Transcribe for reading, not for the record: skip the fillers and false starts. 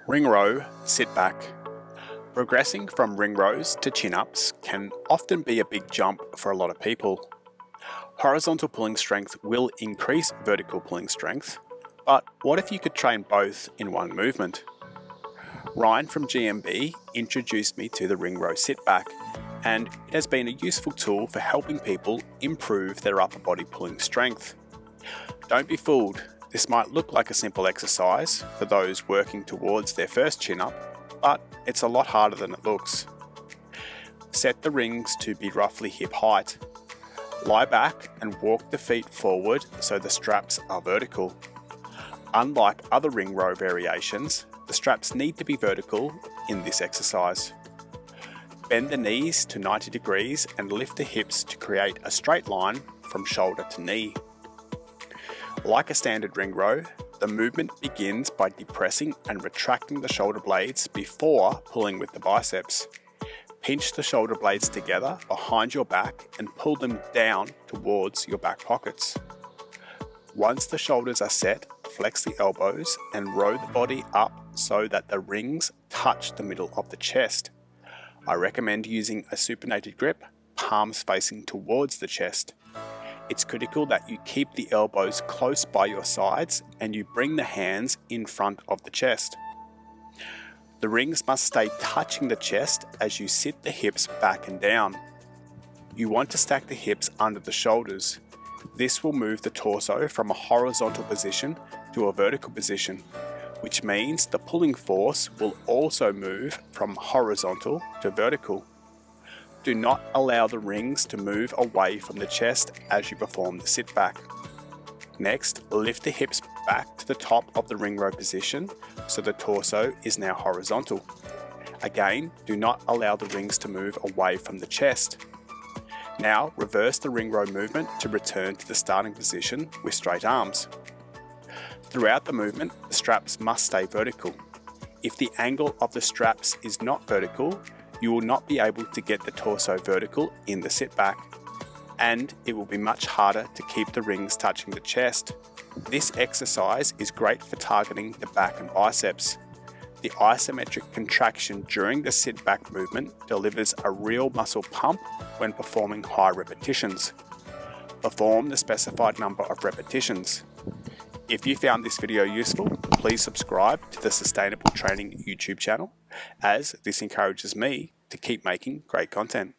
Ring row, sit back. Progressing from ring rows to chin-ups can often be a big jump for a lot of people. Horizontal pulling strength will increase vertical pulling strength, but what if you could train both in one movement? Ryan from GMB introduced me to the ring row sit back, and it has been a useful tool for helping people improve their upper body pulling strength. Don't be fooled. This might look like a simple exercise for those working towards their first chin-up, but it's a lot harder than it looks. Set the rings to be roughly hip height. Lie back and walk the feet forward so the straps are vertical. Unlike other ring row variations, the straps need to be vertical in this exercise. Bend the knees to 90 degrees and lift the hips to create a straight line from shoulder to knee. Like a standard ring row, the movement begins by depressing and retracting the shoulder blades before pulling with the biceps. Pinch the shoulder blades together behind your back and pull them down towards your back pockets. Once the shoulders are set, flex the elbows and row the body up so that the rings touch the middle of the chest. I recommend using a supinated grip, palms facing towards the chest. It's critical that you keep the elbows close by your sides and you bring the hands in front of the chest. The rings must stay touching the chest as you sit the hips back and down. You want to stack the hips under the shoulders. This will move the torso from a horizontal position to a vertical position, which means the pulling force will also move from horizontal to vertical. Do not allow the rings to move away from the chest as you perform the sit back. Next, lift the hips back to the top of the ring row position so the torso is now horizontal. Again, do not allow the rings to move away from the chest. Now, reverse the ring row movement to return to the starting position with straight arms. Throughout the movement, the straps must stay vertical. If the angle of the straps is not vertical, you will not be able to get the torso vertical in the sit back, and it will be much harder to keep the rings touching the chest. This exercise is great for targeting the back and biceps. The isometric contraction during the sit back movement delivers a real muscle pump when performing high repetitions. Perform the specified number of repetitions. If you found this video useful, please subscribe to the Sustainable Training YouTube channel, as this encourages me to keep making great content.